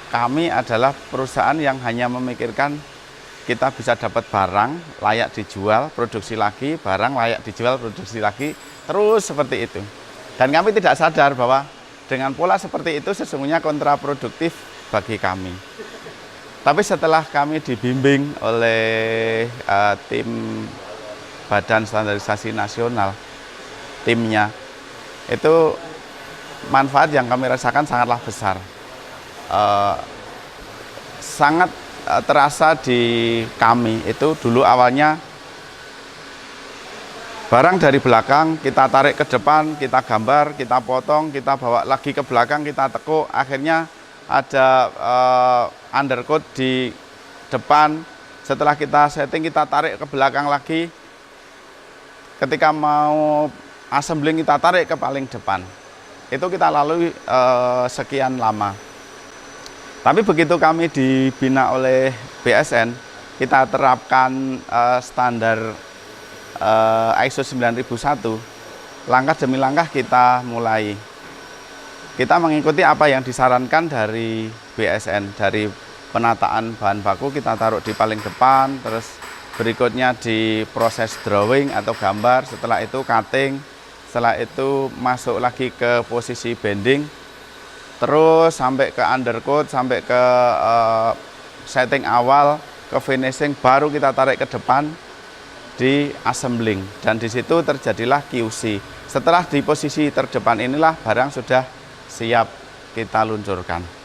kami adalah perusahaan yang hanya memikirkan kita bisa dapat barang layak dijual, produksi lagi, barang layak dijual, produksi lagi, terus seperti itu. Dan kami tidak sadar bahwa dengan pola seperti itu sesungguhnya kontraproduktif bagi kami. Tapi setelah kami dibimbing oleh tim Badan Standarisasi Nasional, timnya, itu manfaat yang kami rasakan sangatlah besar. Sangat terasa di kami itu dulu awalnya barang dari belakang kita tarik ke depan, kita gambar, kita potong, kita bawa lagi ke belakang, kita tekuk, akhirnya ada undercoat di depan. Setelah kita setting, kita tarik ke belakang lagi. Ketika mau assembling, kita tarik ke paling depan. Itu kita lalui sekian lama. Tapi begitu kami dibina oleh BSN, kita terapkan standar ISO 9001, langkah demi langkah kita mulai. Kita mengikuti apa yang disarankan dari BSN, dari penataan bahan baku kita taruh di paling depan, terus berikutnya di proses drawing atau gambar, setelah itu cutting, setelah itu masuk lagi ke posisi bending, terus sampai ke undercoat, sampai ke setting awal, ke finishing, baru kita tarik ke depan di assembling. Dan di situ terjadilah QC. Setelah di posisi terdepan inilah barang sudah siap kita luncurkan.